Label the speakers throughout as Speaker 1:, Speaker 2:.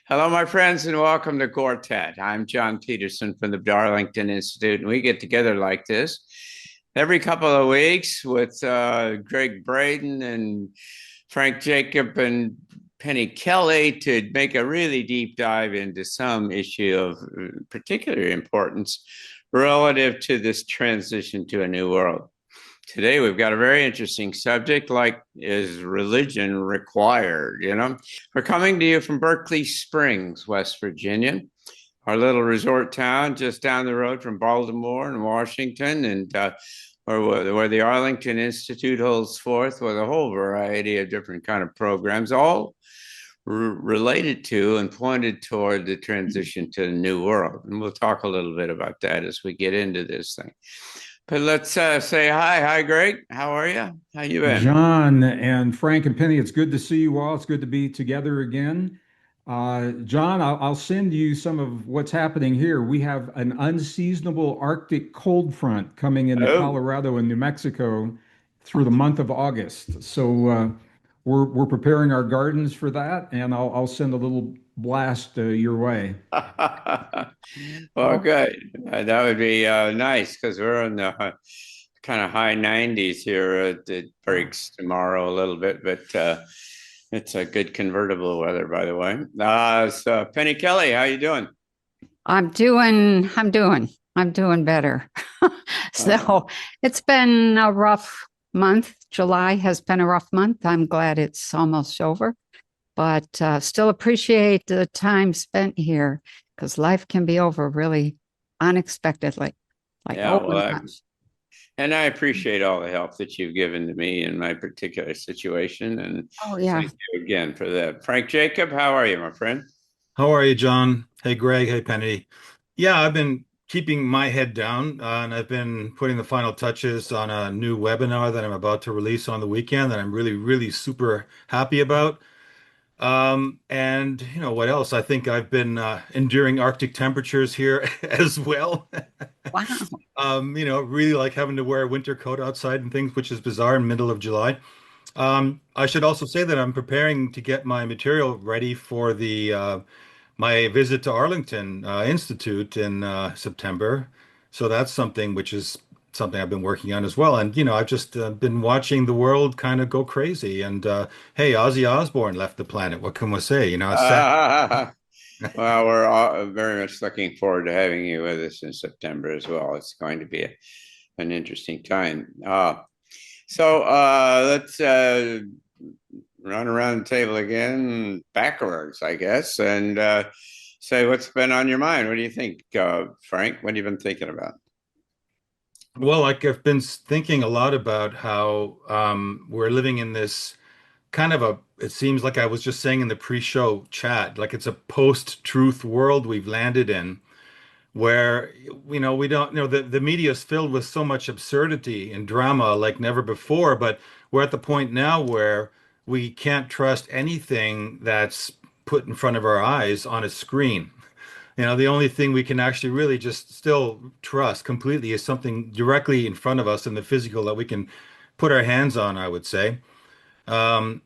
Speaker 1: Hello, my friends, and welcome to Quartet. I'm John Peterson from the Darlington Institute, and we get together like this every couple of weeks with Gregg Braden and Frank Jacob and Penny Kelly to make a really deep dive into some issue of particular importance relative to this transition to a new world. Today, we've got a very interesting subject, like is religion required? We're coming to you from Berkeley Springs, West Virginia, our little resort town just down the road from Baltimore and Washington, and where the Arlington Institute holds forth with a whole variety of different kind of programs, all related to and pointed toward the transition to the new world. And we'll talk a little bit about that as we get into this thing. But let's say hi. Hi, Greg. How are you? How you been?
Speaker 2: John and Frank and Penny, it's good to see you all. It's good to be together again. John, I'll send you some of what's happening here. We have an unseasonable Arctic cold front coming into
Speaker 1: Oh,
Speaker 2: Colorado and New Mexico through the month of August. So we're preparing our gardens for that, and I'll send a little blast your way.
Speaker 1: well, good. That would be nice because we're in the kind of high 90s here. It breaks tomorrow a little bit, but it's a good convertible weather, by the way. So Penny Kelly, how you doing?
Speaker 3: I'm doing better.
Speaker 1: Uh,
Speaker 3: So it's been a rough month. July has been a rough month. I'm glad it's almost over, but still appreciate the time spent here because life can be over really unexpectedly. Like,
Speaker 1: yeah,
Speaker 3: oh
Speaker 1: well,
Speaker 3: my gosh.
Speaker 1: and I appreciate all the help that you've given to me in my particular situation, and
Speaker 3: Oh yeah.
Speaker 1: thank you again for that. Frank Jacob, how are you, my friend?
Speaker 4: How are you, John? Hey, Greg. Hey, Penny. Yeah, I've been keeping my head down, and I've been putting the final touches on a new webinar that I'm about to release on the weekend that I'm really, really super happy about. And what else? I think I've been enduring Arctic temperatures here as well.
Speaker 3: Wow.
Speaker 4: Really like having to wear a winter coat outside and things, which is bizarre in the middle of July. I should also say that I'm preparing to get my material ready for the my visit to Arlington Institute in September. So that's something which is something I've been working on as well. And I've just been watching the world kind of go crazy. And hey, Ozzy Osbourne left the planet. What can we say? It's sad.
Speaker 1: Well, we're all very much looking forward to having you with us in September as well. It's going to be an interesting time. So let's run around the table again backwards, I guess, and say what's been on your mind. What do you think, Frank? What have you been thinking about?
Speaker 4: Well, like I've been thinking a lot about how we're living in this kind of it seems like I was just saying in the pre-show chat, like it's a post-truth world we've landed in where, we don't, the media is filled with so much absurdity and drama like never before, but we're at the point now where we can't trust anything that's put in front of our eyes on a screen. The only thing we can actually really just still trust completely is something directly in front of us in the physical that we can put our hands on, I would say. And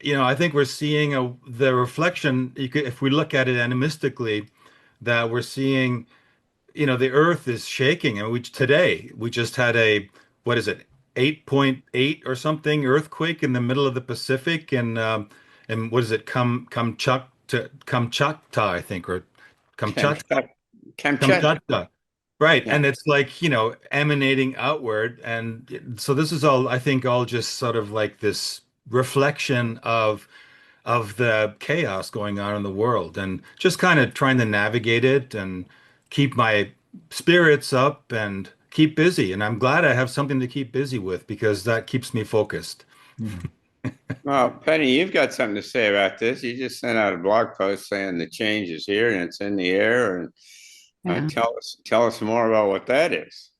Speaker 4: I think we're seeing the reflection, if we look at it animistically, that we're seeing, the earth is shaking. And today we just had what is it, 8.8 or something earthquake in the middle of the Pacific, and what is it, Kamchatka, I think, or Kamchatka,
Speaker 1: Kamchatka. Kamchatka.
Speaker 4: Kamchatka. Right.
Speaker 1: Yeah.
Speaker 4: And it's like, emanating outward. And so this is all, I think, all just sort of like this reflection of the chaos going on in the world and just kind of trying to navigate it and keep my spirits up and keep busy. And I'm glad I have something to keep busy with because that keeps me focused.
Speaker 2: Yeah.
Speaker 1: Well, Penny, you've got something to say about this. You just sent out a blog post saying the change is here and it's in the air. And
Speaker 3: Yeah.
Speaker 1: tell us more about what that is.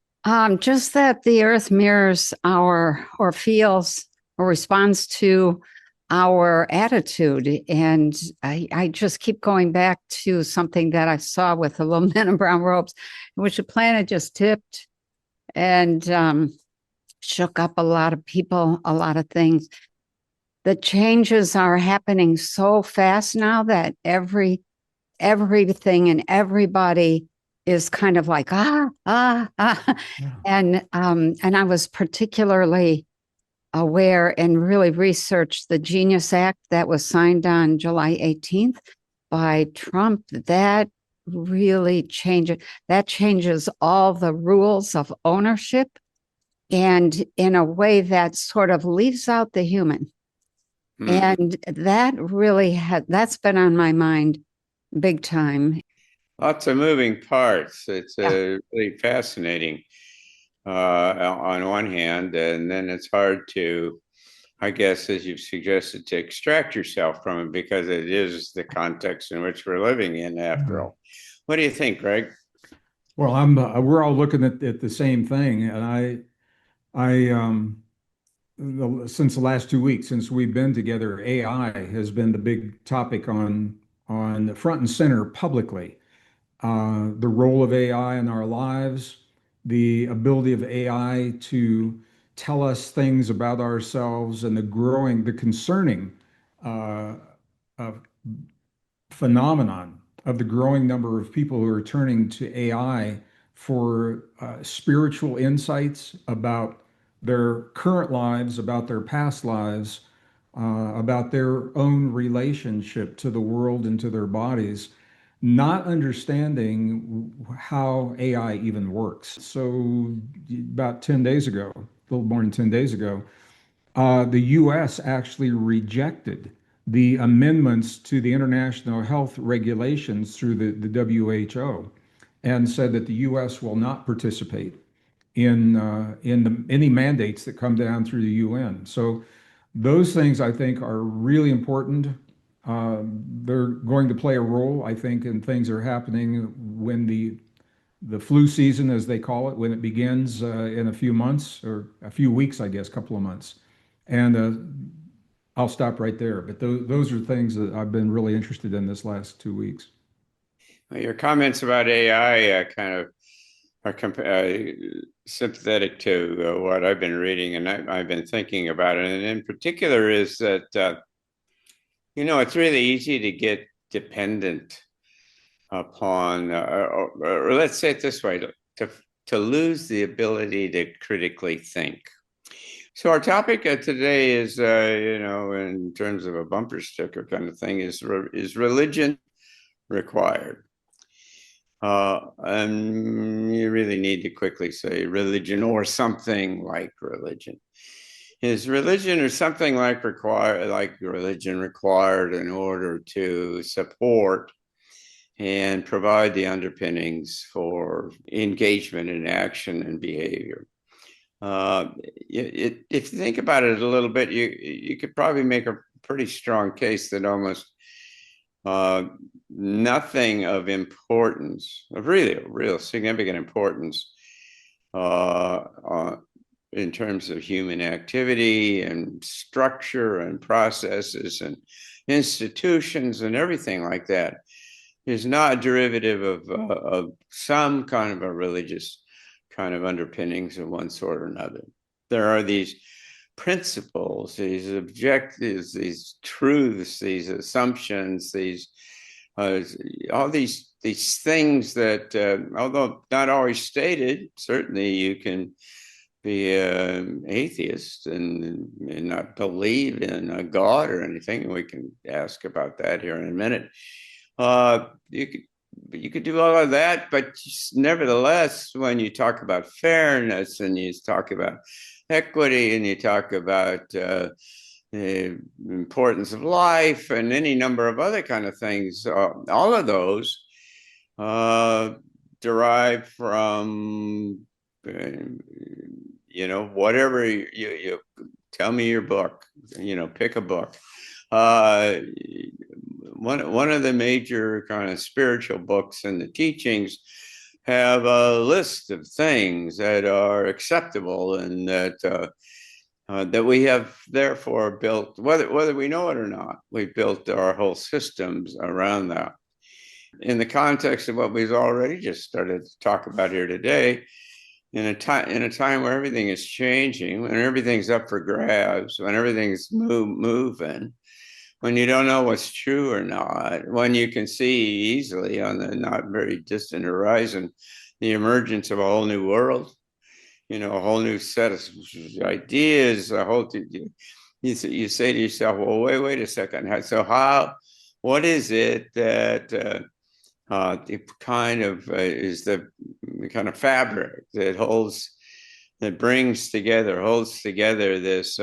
Speaker 3: Just that the earth mirrors our or feels or responds to our attitude. And I just keep going back to something that I saw with the little men in brown robes, in which the planet just tipped and shook up a lot of people, a lot of things. the changes are happening so fast now that everything and everybody is kind of like
Speaker 2: Yeah.
Speaker 3: and I was particularly aware and really researched the Genius Act that was signed on July 18th by Trump. That really changes all the rules of ownership, and in a way that sort of leaves out the human. And that really that's been on my mind big time.
Speaker 1: Lots of moving parts. It's
Speaker 3: Yeah.
Speaker 1: really fascinating on one hand, and then it's hard to, I guess, as you've suggested, to extract yourself from it because it is the context in which we're living in, after all. What do you think, Greg?
Speaker 2: Well, we're all looking at the same thing, and since the last 2 weeks, since we've been together, AI has been the big topic on the front and center publicly. The role of AI in our lives, the ability of AI to tell us things about ourselves, and the concerning uh, uh, phenomenon of the growing number of people who are turning to AI for spiritual insights about their current lives, about their past lives, about their own relationship to the world and to their bodies, not understanding how AI even works. So, about 10 days ago, a little more than 10 days ago, the US actually rejected the amendments to the international health regulations through the WHO and said that the US will not participate in any mandates that come down through the UN. So those things I think are really important. They're going to play a role, I think, in things that are happening when the flu season, as they call it, when it begins in a few months or a few weeks, I guess, a couple of months. And I'll stop right there. But those are things that I've been really interested in this last 2 weeks.
Speaker 1: Your comments about AI kind of are sympathetic to what I've been reading and I've been thinking about it. And in particular is that, it's really easy to get dependent upon, or let's say it this way, to lose the ability to critically think. So our topic today is, in terms of a bumper sticker kind of thing, is religion required? And you really need to quickly say religion or something like religion. Is religion or something like religion required in order to support and provide the underpinnings for engagement in action and behavior? If you think about it a little bit, you could probably make a pretty strong case that almost nothing of importance, of really real significant importance, in terms of human activity and structure and processes and institutions and everything like that, is not a derivative of some kind of a religious kind of underpinnings of one sort or another. There are these principles, these objectives, these truths, these assumptions, these all these things that, although not always stated, certainly you can be an atheist and not believe in a God or anything. And we can ask about that here in a minute. You could do all of that, but nevertheless, when you talk about fairness and you talk about equity and you talk about the importance of life and any number of other kind of things, all of those derive from, whatever you tell me your book, pick a book. One of the major kind of spiritual books and the teachings have a list of things that are acceptable and that we have therefore built, whether we know it or not, we've built our whole systems around that. In the context of what we've already just started to talk about here today, in a time where everything is changing, when everything's up for grabs, when everything's moving, when you don't know what's true or not, when you can see easily on the not very distant horizon the emergence of a whole new world, a whole new set of ideas, a whole. You say to yourself, well, wait a second. So what is it that it kind of is the kind of fabric that holds together this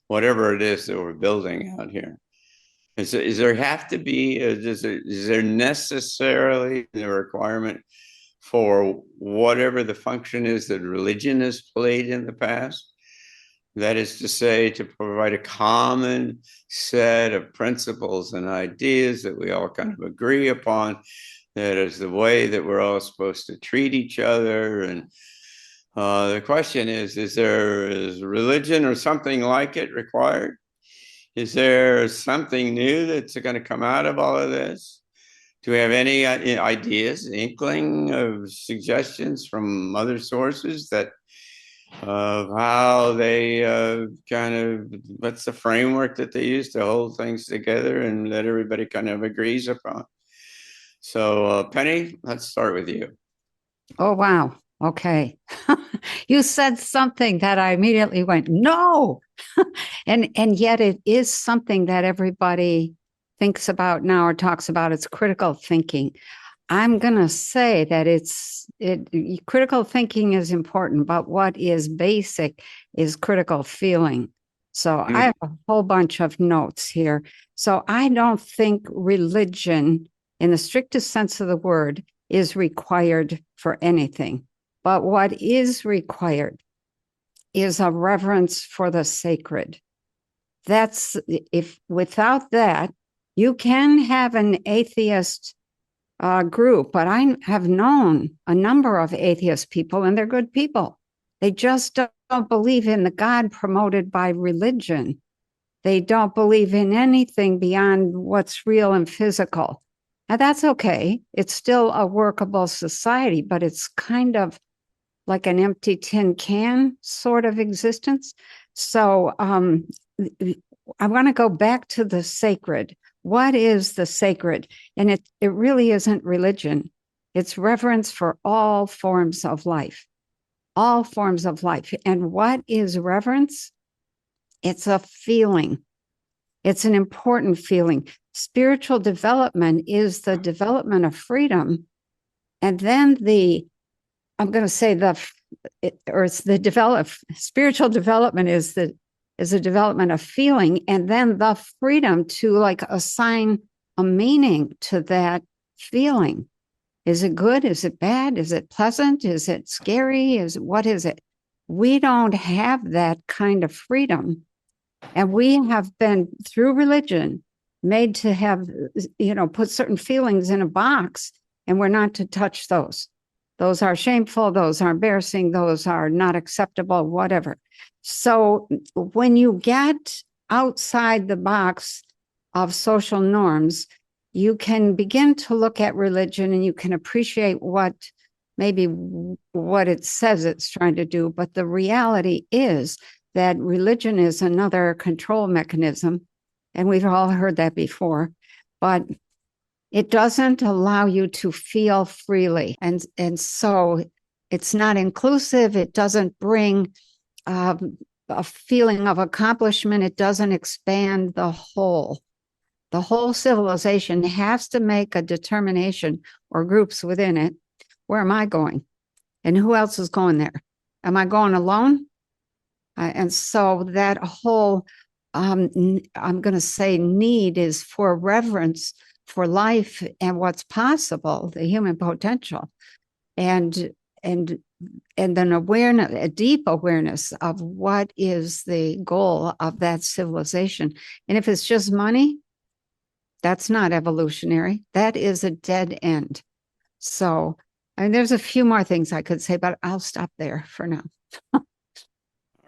Speaker 1: whatever it is that we're building out here? Is there have to be, is there necessarily the requirement for whatever the function is that religion has played in the past? That is to say, to provide a common set of principles and ideas that we all kind of agree upon, that is the way that we're all supposed to treat each other. And the question is religion or something like it required? Is there something new that's going to come out of all of this? Do we have any ideas, inkling of suggestions from other sources that of how they what's the framework that they use to hold things together and that everybody kind of agrees upon? So, Penny, let's start with you.
Speaker 3: Oh, wow. Okay. You said something that I immediately went, no. And yet it is something that everybody thinks about now or talks about. It's critical thinking. I'm going to say that critical thinking is important, but what is basic is critical feeling. So I have a whole bunch of notes here. So I don't think religion, in the strictest sense of the word, is required for anything. But what is required is a reverence for the sacred. If without that, you can have an atheist group, but I have known a number of atheist people, and they're good people. They just don't believe in the God promoted by religion. They don't believe in anything beyond what's real and physical. Now, that's okay. It's still a workable society, but it's kind of like an empty tin can sort of existence. So I want to go back to the sacred. What is the sacred? And it really isn't religion. It's reverence for all forms of life, all forms of life. And what is reverence? It's a feeling. It's an important feeling. Spiritual development is the development of freedom. And then spiritual development is a development of feeling, and then the freedom to assign a meaning to that feeling. Is it good? Is it bad? Is it pleasant? Is it scary? What is it? We don't have that kind of freedom. And we have been, through religion, made to have, put certain feelings in a box, and we're not to touch those. Those are shameful, those are embarrassing, those are not acceptable, whatever. So when you get outside the box of social norms, you can begin to look at religion and you can appreciate what it says it's trying to do. But the reality is that religion is another control mechanism. And we've all heard that before. But it doesn't allow you to feel freely. And so it's not inclusive. It doesn't bring a feeling of accomplishment. It doesn't expand the whole. The whole civilization has to make a determination, or groups within it. Where am I going? And who else is going there? Am I going alone? And so that whole, I'm going to say, need is for reverence for life and what's possible, the human potential, and then awareness, a deep awareness of what is the goal of that civilization. And if it's just money, that's not evolutionary. That is a dead end. So, there's a few more things I could say, but I'll stop there for now.
Speaker 1: All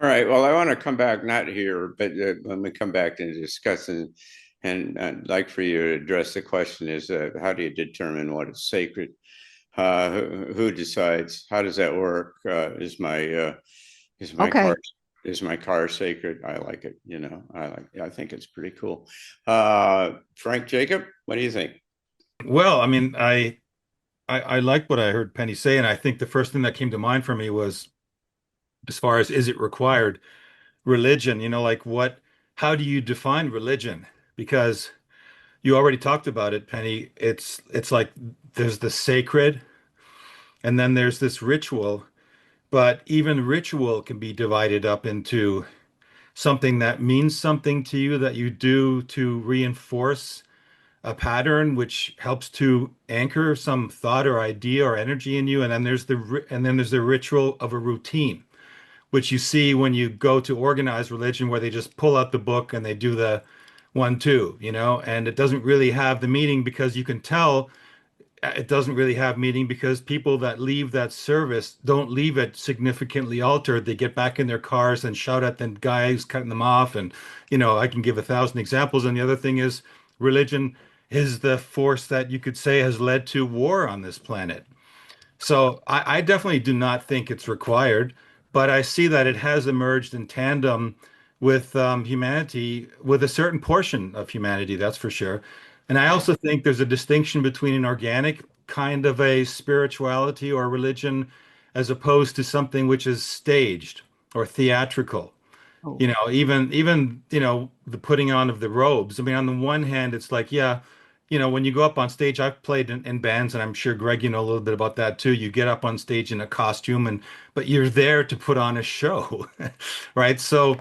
Speaker 1: right. Well, I want to come back, not here, but when we come back and discuss, and I'd like for you to address the question is, how do you determine what is sacred? Who decides? How does that work? Is my car
Speaker 3: Okay.
Speaker 1: is my car sacred? I like it. I think it's pretty cool. Frank Jacob, what do you think?
Speaker 4: Well, I mean, I like what I heard Penny say, and I think the first thing that came to mind for me was, as far as is it required, religion, like how do you define religion? Because you already talked about it, Penny. It's like there's the sacred, and then there's this ritual, but even ritual can be divided up into something that means something to you that you do to reinforce a pattern which helps to anchor some thought or idea or energy in you, and then there's the ritual of a routine, which you see when you go to organized religion, where they just pull out the book and they do the 1 2, and it doesn't really have the meaning, because you can tell it doesn't really have meaning, because people that leave that service don't leave it significantly altered. They get back in their cars and shout at the guy who's cutting them off. And, I can give 1,000 examples. And the other thing is, religion is the force that you could say has led to war on this planet. So I definitely do not think it's required, but I see that it has emerged in tandem with humanity, with a certain portion of humanity, that's for sure. And I also think there's a distinction between an organic kind of a spirituality or religion, as opposed to something which is staged or theatrical.
Speaker 3: Oh,
Speaker 4: Even the putting on of the robes. I mean, on the one hand, it's like, yeah, when you go up on stage, I've played in bands, and I'm sure Greg, you know a little bit about that too. You get up on stage in a costume, but you're there to put on a show, right? So,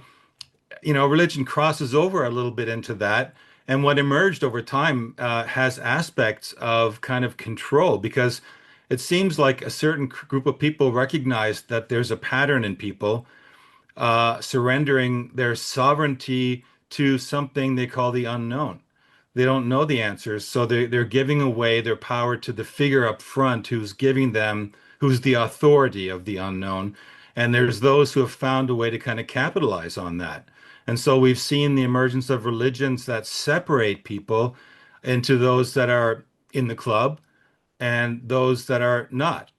Speaker 4: religion crosses over a little bit into that. And what emerged over time has aspects of kind of control, because it seems like a certain group of people recognize that there's a pattern in people surrendering their sovereignty to something they call the unknown. They don't know the answers, so they're giving away their power to the figure up front who's the authority of the unknown. And there's those who have found a way to kind of capitalize on that. And so we've seen the emergence of religions that separate people into those that are in the club and those that are not.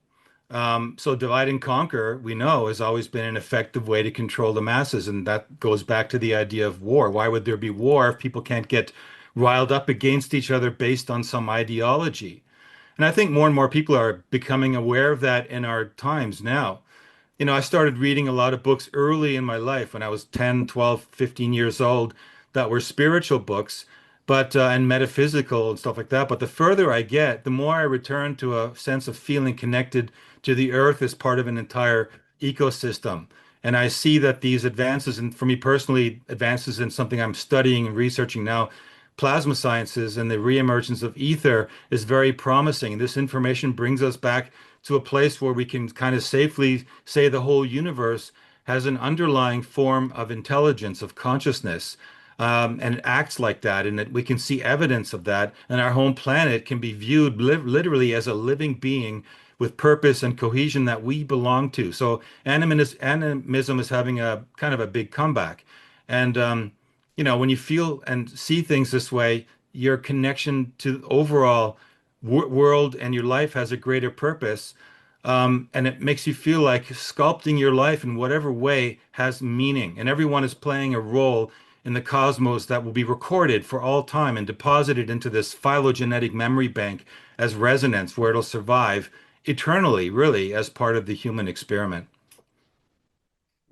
Speaker 4: So divide and conquer, we know, has always been an effective way to control the masses. And that goes back to the idea of war. Why would there be war if people can't get riled up against each other based on some ideology? And I think more and more people are becoming aware of that in our times now. I started reading a lot of books early in my life when I was 10, 12, 15 years old, that were spiritual books, but and metaphysical and stuff like that. But the further I get, the more I return to a sense of feeling connected to the earth as part of an entire ecosystem. And I see that these advances, and for me personally, advances in something I'm studying and researching now, plasma sciences and the reemergence of ether, is very promising. This information brings us back to a place where we can kind of safely say the whole universe has an underlying form of intelligence, of consciousness, and it acts like that, and that we can see evidence of that. And our home planet can be viewed literally as a living being with purpose and cohesion that we belong to. So animism is having a kind of a big comeback. And when you feel and see things this way, your connection to the overall world and your life has a greater purpose. And it makes you feel like sculpting your life in whatever way has meaning. And everyone is playing a role in the cosmos that will be recorded for all time and deposited into this phylogenetic memory bank as resonance, where it'll survive eternally, really, as part of the human experiment.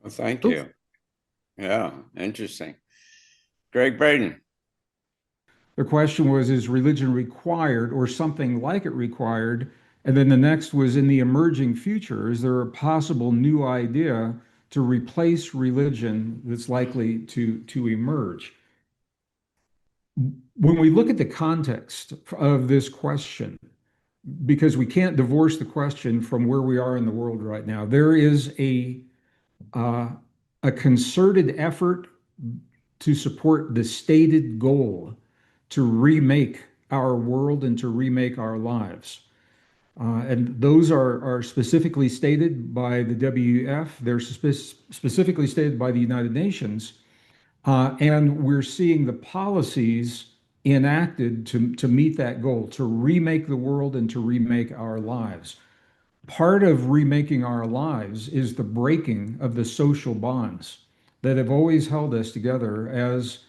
Speaker 1: Well, thank
Speaker 2: Oops.
Speaker 1: you. Yeah, interesting. Gregg Braden.
Speaker 2: The question was, is religion required or something like it required? And then the next was, in the emerging future, is there a possible new idea to replace religion that's likely to emerge? When we look at the context of this question, because we can't divorce the question from where we are in the world right now, there is uh, a concerted effort to support the stated goal to remake our world and to remake our lives. And those are specifically stated by the WEF. They're specifically stated by the United Nations. And we're seeing the policies enacted to meet that goal, to remake the world and to remake our lives. Part of remaking our lives is the breaking of the social bonds that have always held us together as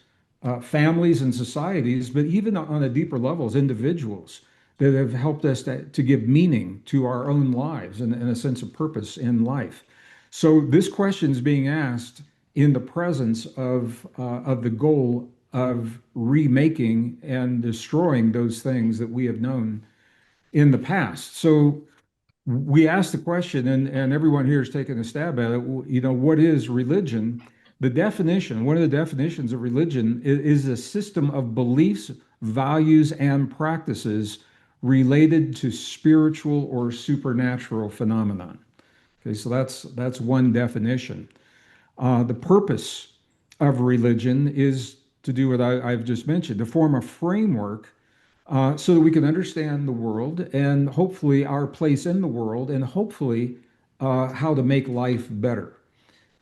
Speaker 2: families and societies, but even on a deeper level as individuals that have helped us to give meaning to our own lives and a sense of purpose in life. So this question is being asked in the presence of the goal of remaking and destroying those things that we have known in the past. So we asked the question, and everyone here is taking a stab at it. What is religion? The definition, one of the definitions of religion is a system of beliefs, values, and practices related to spiritual or supernatural phenomenon. Okay, so that's one definition. The purpose of religion is to do what I've just mentioned, to form a framework so that we can understand the world and hopefully our place in the world and hopefully how to make life better.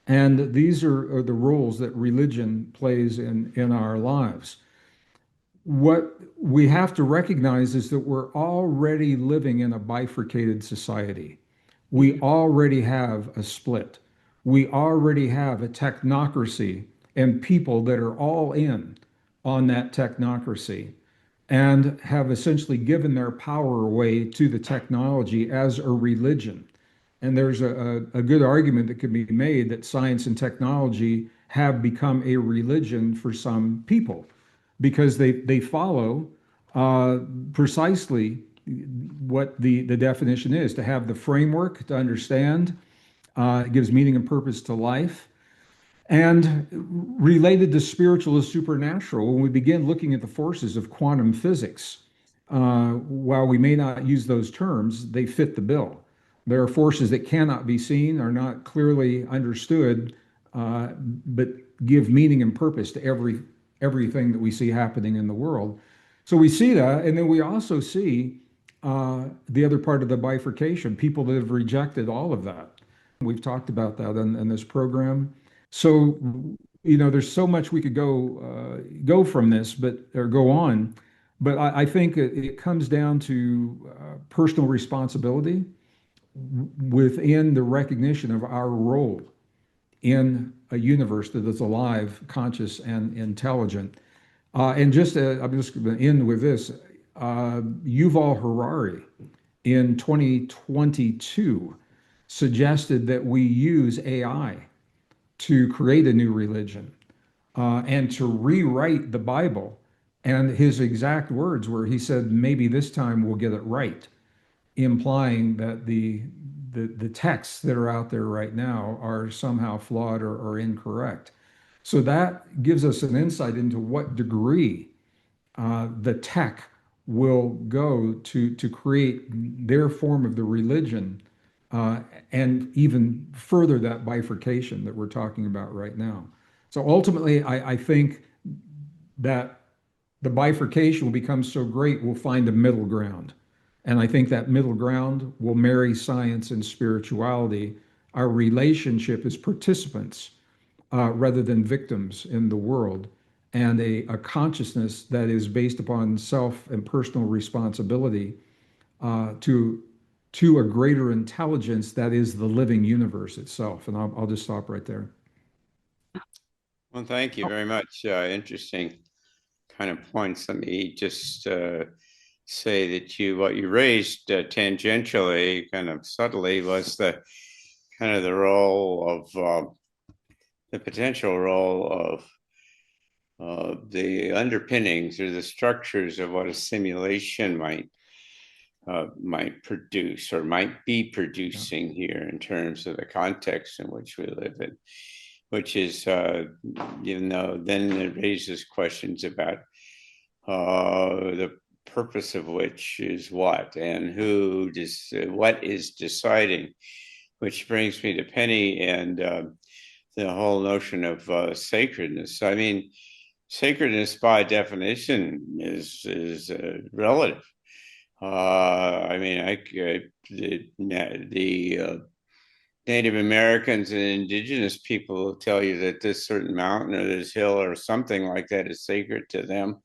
Speaker 2: And these are the roles that religion plays in our lives. What we have to recognize is that we're already living in a bifurcated society. We already have a split. We already have a technocracy and people that are all in on that technocracy and have essentially given their power away to the technology as a religion. And there's a good argument that could be made that science and technology have become a religion for some people because they follow precisely what the definition is to have the framework to understand. It gives meaning and purpose to life. And related to spiritual as supernatural, when we begin looking at the forces of quantum physics, while we may not use those terms, they fit the bill. There are forces that cannot be seen, are not clearly understood, but give meaning and purpose to everything that we see happening in the world. So we see that, and then we also see the other part of the bifurcation, people that have rejected all of that. We've talked about that in this program. So, there's so much we could go from this, or go on, but I think it comes down to personal responsibility within the recognition of our role in a universe that is alive, conscious, and intelligent. I'm just going to end with this. Yuval Harari in 2022 suggested that we use AI to create a new religion and to rewrite the Bible. And his exact words were, he said, maybe this time we'll get it right, implying that the texts that are out there right now are somehow flawed or incorrect. So that gives us an insight into what degree the tech will go to create their form of the religion and even further that bifurcation that we're talking about right now. So ultimately, I think that the bifurcation will become so great, we'll find a middle ground. And I think that middle ground will marry science and spirituality. Our relationship as participants rather than victims in the world, and a consciousness that is based upon self and personal responsibility to a greater intelligence that is the living universe itself. And I'll just stop right there.
Speaker 1: Well, thank you very much. Interesting kind of points. Let me just say that what you raised tangentially, kind of subtly, was the role of the potential role of the underpinnings or the structures of what a simulation might produce or might be producing here in terms of the context in which we live in, which is, then it raises questions about the purpose of which is what and what is deciding, which brings me to Penny and the whole notion of sacredness. I mean, sacredness by definition is relative. The Native Americans and indigenous people will tell you that this certain mountain or this hill or something like that is sacred to them.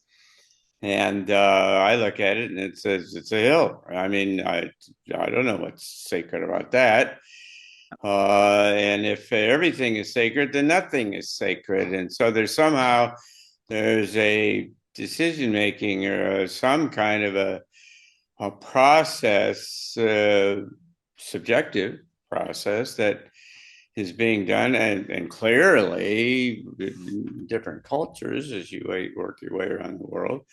Speaker 1: And I look at it and it says it's a hill. I mean, I don't know what's sacred about that. And if everything is sacred, then nothing is sacred. And so there's a decision making or some kind of a process, subjective process that is being done, and clearly in different cultures as you work your way around the world,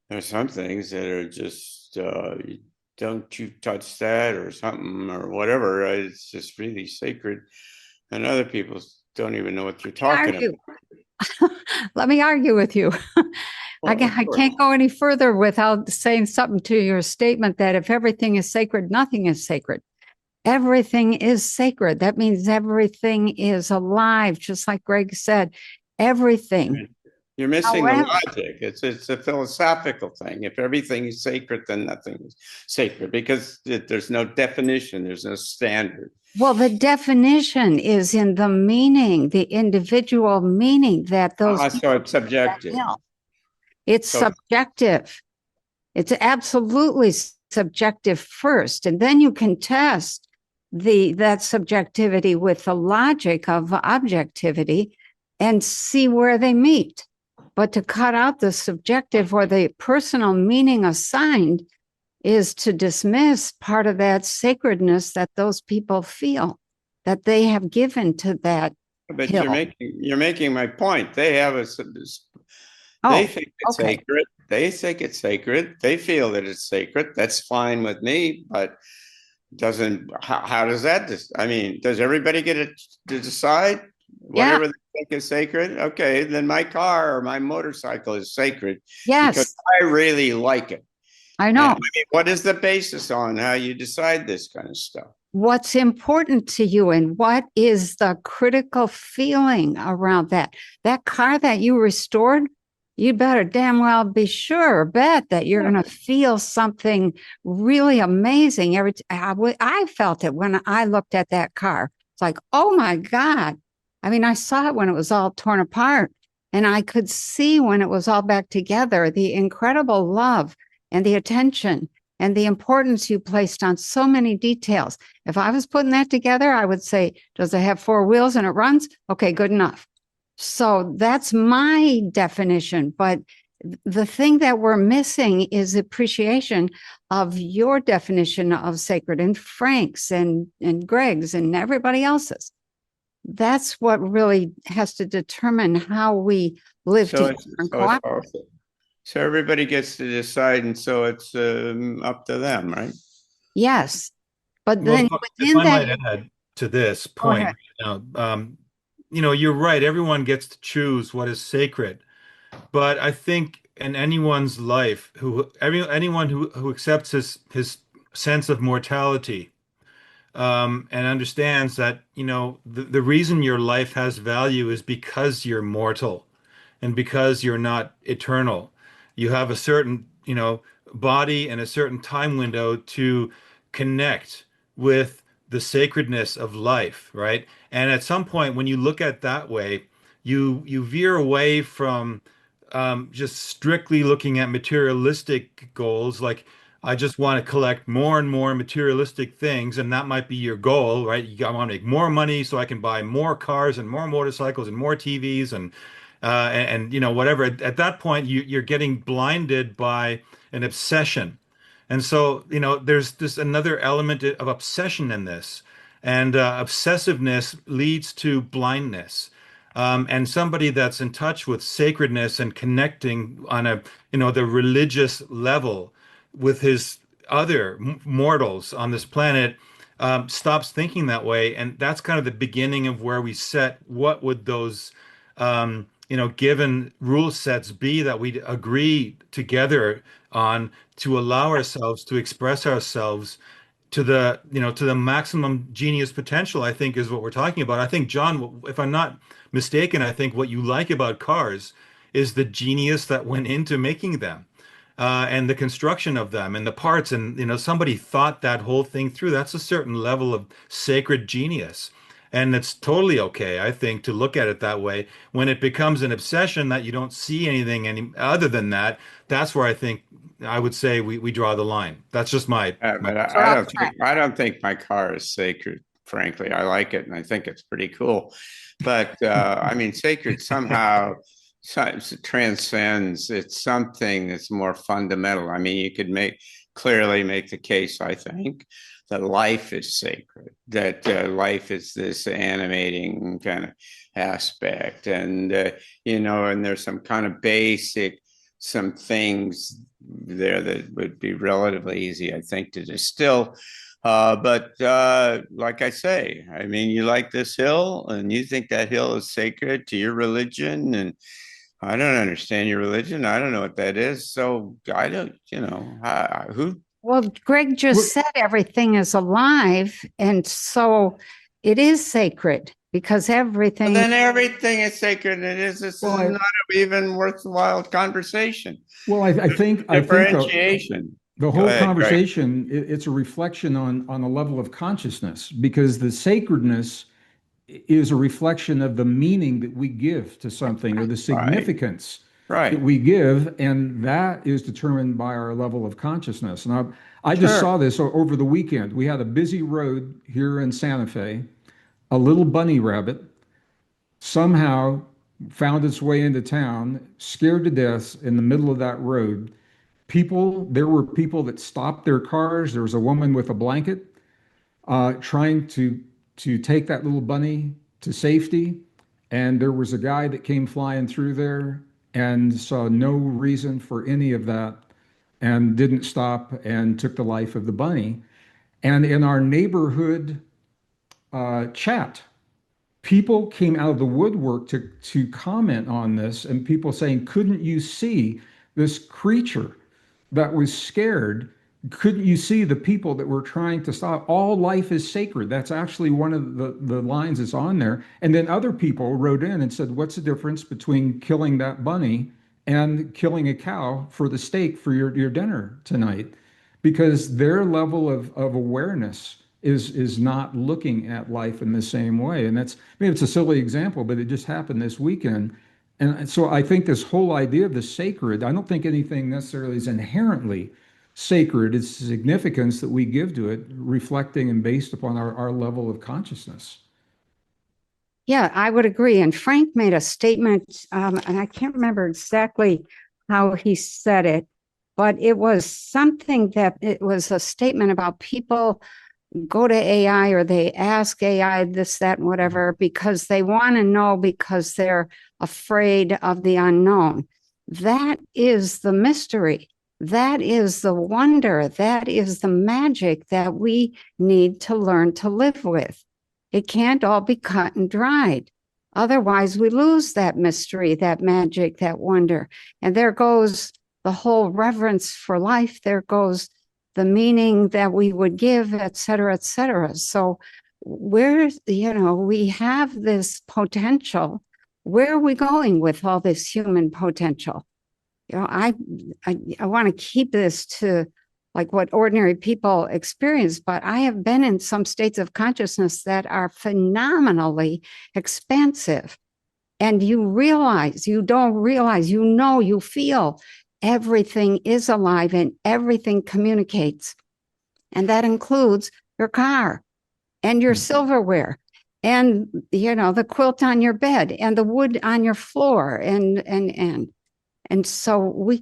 Speaker 1: there's some things that are just don't you touch that or something or whatever. It's just really sacred, and other people don't even know what you're talking
Speaker 3: Argue.
Speaker 1: about.
Speaker 3: Let me argue with you.
Speaker 1: Well, of
Speaker 3: I
Speaker 1: course.
Speaker 3: can't go any further without saying something to your statement that if everything is sacred, nothing is sacred. Everything is sacred. That means everything is alive, just like Gregg said. Everything.
Speaker 1: You're missing the
Speaker 3: However,
Speaker 1: logic. It's a philosophical thing. If everything is sacred, then nothing is sacred because there's no definition, there's no standard.
Speaker 3: well, the definition is in the meaning, the individual meaning that those
Speaker 1: So it's subjective.
Speaker 3: people. It's
Speaker 1: So
Speaker 3: subjective. It's absolutely subjective first, and then you can test that subjectivity with the logic of objectivity and see where they meet. But to cut out the subjective or the personal meaning assigned is to dismiss part of that sacredness that those people feel that they have given to that
Speaker 1: but
Speaker 3: hill.
Speaker 1: you're making my point. They have they think it's sacred. They think it's sacred. They feel that it's sacred. That's fine with me, but how does that I mean, does everybody get to decide whatever they think is sacred? Okay, then my car or my motorcycle is sacred because I really like it.
Speaker 3: I know.
Speaker 1: And, I mean, what is the basis on how you decide this kind of stuff?
Speaker 3: What's important to you and what is the critical feeling around that? That car that you restored, you better damn well be sure, bet that you're going to feel something really amazing. I felt it when I looked at that car. It's like, oh my God. I mean, I saw it when it was all torn apart, and I could see when it was all back together, the incredible love and the attention and the importance you placed on so many details. If I was putting that together, I would say, does it have 4 wheels and it runs? Okay, good enough. So that's my definition. But the thing that we're missing is appreciation of your definition of sacred and Frank's and Gregg's and everybody else's. That's what really has to determine how we live together and cooperate.
Speaker 1: So everybody gets to decide, and so it's up to them, right?
Speaker 3: Yes. But then
Speaker 4: if I might add to this point, you're right. Everyone gets to choose what is sacred. But I think in anyone's life, anyone who accepts his sense of mortality, and understands that, the reason your life has value is because you're mortal and because you're not eternal. You have a certain, body and a certain time window to connect with the sacredness of life, right? And at some point, when you look at it that way, you veer away from just strictly looking at materialistic goals, like I just want to collect more and more materialistic things, and that might be your goal, right? I want to make more money so I can buy more cars and more motorcycles and more TVs and whatever. At that point, you're getting blinded by an obsession, and so there's this another element of obsession in this, and obsessiveness leads to blindness. And somebody that's in touch with sacredness and connecting on the religious level with his other mortals on this planet, stops thinking that way. And that's kind of the beginning of where we set what would those, given rule sets be that we agree together on to allow ourselves to express ourselves to the maximum genius potential, I think is what we're talking about. I think, John, if I'm not mistaken, I think what you like about cars is the genius that went into making them, and the construction of them and the parts. And, somebody thought that whole thing through. That's a certain level of sacred genius. And it's totally okay, I think, to look at it that way. When it becomes an obsession that you don't see anything any other than that, that's where I think I would say we draw the line. That's just my
Speaker 1: But
Speaker 3: We're
Speaker 1: I
Speaker 3: all
Speaker 1: don't think my car is sacred. Frankly, I like it and I think it's pretty cool. But I mean, sacred somehow transcends. It's something that's more fundamental. I mean, you could clearly make the case, I think, that life is sacred. That life is this animating kind of aspect, and and there's some kind of basic some things there that would be relatively easy, I think, to distill. But like I say, I mean, you like this hill and you think that hill is sacred to your religion. And I don't understand your religion. I don't know what that is. So I don't, who.
Speaker 3: Well, Greg just said everything is alive, and so it is sacred because everything.
Speaker 1: Well, then everything is sacred. And this
Speaker 2: Well,
Speaker 1: is not even worthwhile conversation.
Speaker 2: Well, I think
Speaker 1: Differentiation.
Speaker 2: the
Speaker 1: Go
Speaker 2: whole
Speaker 1: ahead, Greg.
Speaker 2: conversation, it's a reflection on a level of consciousness, because the sacredness is a reflection of the meaning that we give to something, or the significance that we give, and that is determined by our level of consciousness. And I just saw this over the weekend. We had a busy road here in Santa Fe. A little bunny rabbit somehow found its way into town, scared to death in the middle of that road. There were people that stopped their cars. There was a woman with a blanket trying to take that little bunny to safety. And there was a guy that came flying through there and saw no reason for any of that and didn't stop and took the life of the bunny. And in our neighborhood chat, people came out of the woodwork to comment on this, and people saying, couldn't you see this creature that was scared? Couldn't you see the people that were trying to stop? All life is sacred. That's actually one of the lines that's on there. And then other people wrote in and said, what's the difference between killing that bunny and killing a cow for the steak for your dinner tonight? Because their level of awareness is not looking at life in the same way. And maybe it's a silly example, but it just happened this weekend. And so I think this whole idea of the sacred, I don't think anything necessarily is inherently sacred. It's the significance that we give to it, reflecting and based upon our level of consciousness.
Speaker 3: Yeah, I would agree. And Frank made a statement, and I can't remember exactly how he said it, but it was something that it was a statement about people go to AI or they ask AI this, that, and whatever, because they want to know, because they're afraid of the unknown. That is the mystery. That is the wonder. That is the magic that we need to learn to live with. It can't all be cut and dried. Otherwise, we lose that mystery, that magic, that wonder. And there goes the whole reverence for life. There goes the meaning that we would give, et cetera, et cetera. So we have this potential. Where are we going with all this human potential? I want to keep this to like what ordinary people experience, but I have been in some states of consciousness that are phenomenally expansive. And you don't realize, you feel everything is alive and everything communicates. And that includes your car and your silverware and, the quilt on your bed and the wood on your floor. And so we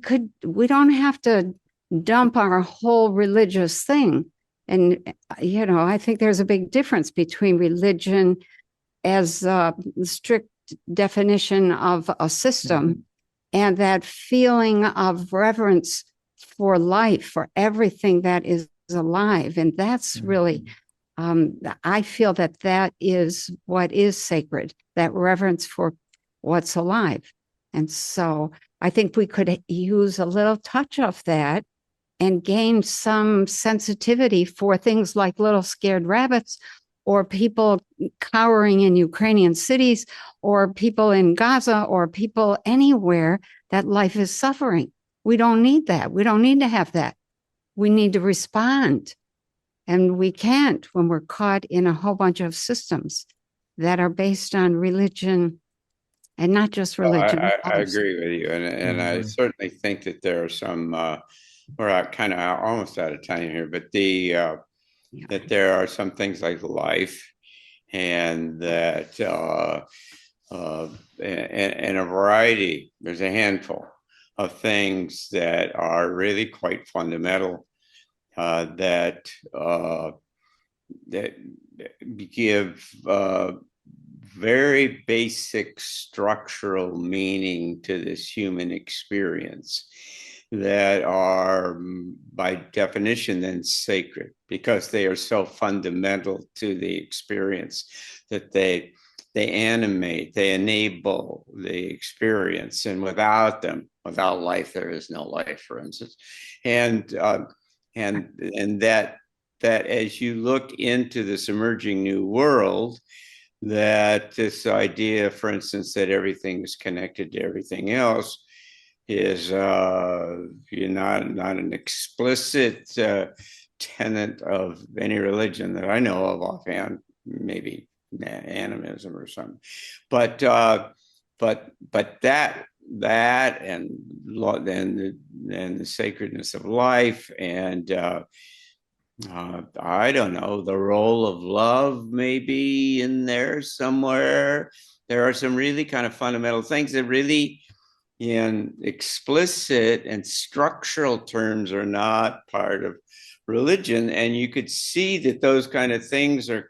Speaker 3: don't have to dump our whole religious thing. And, I think there's a big difference between religion as a strict definition of a system and that feeling of reverence for life, for everything that is alive. And that's really, I feel that is what is sacred, that reverence for what's alive. And so I think we could use a little touch of that and gain some sensitivity for things like little scared rabbits, or people cowering in Ukrainian cities, or people in Gaza, or people anywhere that life is suffering. We don't need that. We don't need to have that. We need to respond. And we can't when we're caught in a whole bunch of systems. that are based on religion and not just religion.
Speaker 1: I agree with you, and I
Speaker 2: agree.
Speaker 1: certainly think that there are some. We're kind of almost out of time here, but that there are some things like life, and that and a variety. There's a handful of things that are really quite fundamental that that give very basic structural meaning to this human experience that are by definition then sacred because they are so fundamental to the experience that they animate, they enable the experience, and without them, without life, there is no life, for instance, and that as you look into this emerging new world, that this idea, for instance, that everything is connected to everything else is not an explicit tenet of any religion that I know of offhand, maybe animism or something, but that and the sacredness of life and I don't know, the role of love maybe in there somewhere. There are some really kind of fundamental things that really in explicit and structural terms are not part of religion. And you could see that those kind of things are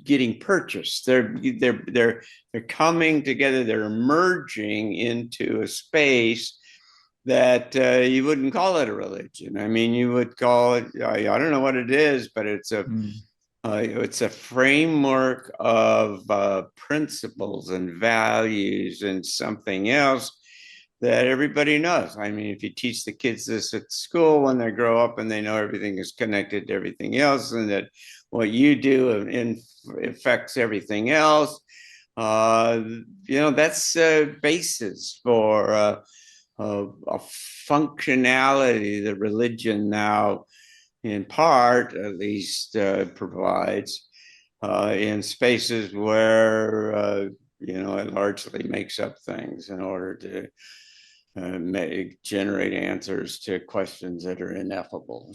Speaker 1: getting purchased. They're coming together, they're merging into a space that you wouldn't call it a religion. I mean, you would call it, I don't know what it is, but it's a framework of principles and values and something else that everybody knows. I mean, if you teach the kids this at school when they grow up and they know everything is connected to everything else and that what you do affects everything else, that's a basis for a functionality that religion now, in part at least, provides in spaces where it largely makes up things in order to generate answers to questions that are ineffable.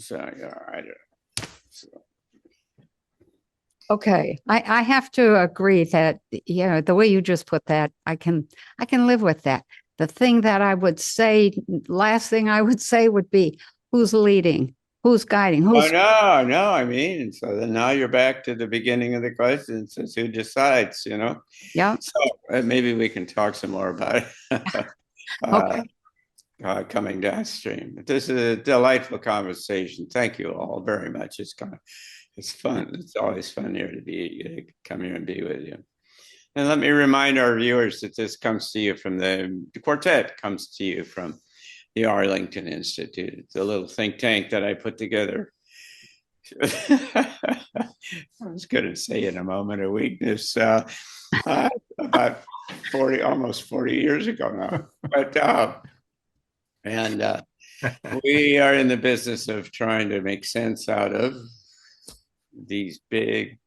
Speaker 3: Okay, I have to agree that the way you just put that, I can live with that. The thing that I would say, last thing I would say would be who's leading, who's guiding, who's.
Speaker 1: Oh, no, I mean, so then now you're back to the beginning of the question. Says who decides,
Speaker 3: Yeah.
Speaker 1: So maybe we can talk some more about it
Speaker 3: Okay.
Speaker 1: coming downstream. But this is a delightful conversation. Thank you all very much. It's fun. It's always fun here to come here and be with you. And let me remind our viewers that this comes to you from the Quartet comes to you from the Arlington Institute. It's a little think tank that I put together. I was going to say in a moment of weakness about almost 40 years ago now. But we are in the business of trying to make sense out of these big,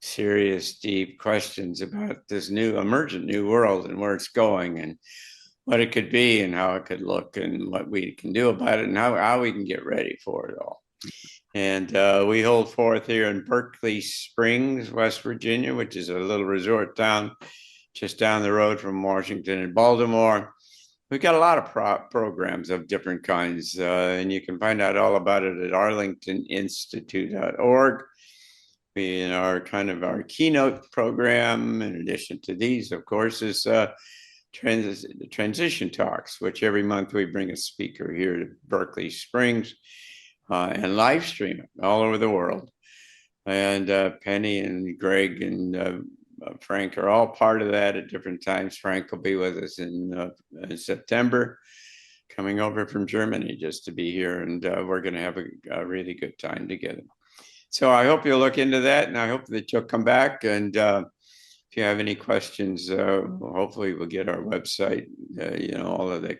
Speaker 1: serious, deep questions about this new emergent new world and where it's going and what it could be and how it could look and what we can do about it and how we can get ready for it all. And we hold forth here in Berkeley Springs, West Virginia, which is a little resort town just down the road from Washington and Baltimore. We've got a lot of programs of different kinds, and you can find out all about it at arlingtoninstitute.org. Our keynote program, in addition to these, of course, is transition talks, which every month we bring a speaker here to Berkeley Springs and live stream it all over the world. And Penny and Greg and Frank are all part of that at different times. Frank will be with us in September, coming over from Germany just to be here, and we're going to have a really good time together. So I hope you'll look into that, and I hope that you'll come back. And if you have any questions, hopefully we'll get our website, all of the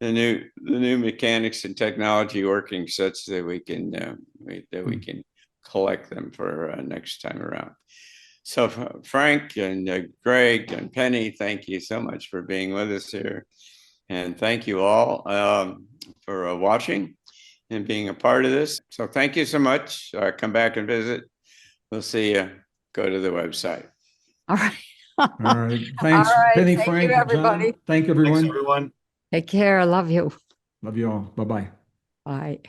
Speaker 1: new mechanics and technology working such that we can collect them for next time around. So Frank and Greg and Penny, thank you so much for being with us here. And thank you all for watching and being a part of this. So thank you so much. Come back and visit. We'll see you. Go to the website.
Speaker 3: All right.
Speaker 2: All right. Thanks,
Speaker 3: All right.
Speaker 2: Penny,
Speaker 3: Thank
Speaker 2: Frank,
Speaker 3: you, everybody.
Speaker 2: John. Thank everyone.
Speaker 4: Thanks, everyone.
Speaker 3: Take care. I love you.
Speaker 2: Love you all. Bye-bye.
Speaker 3: Bye.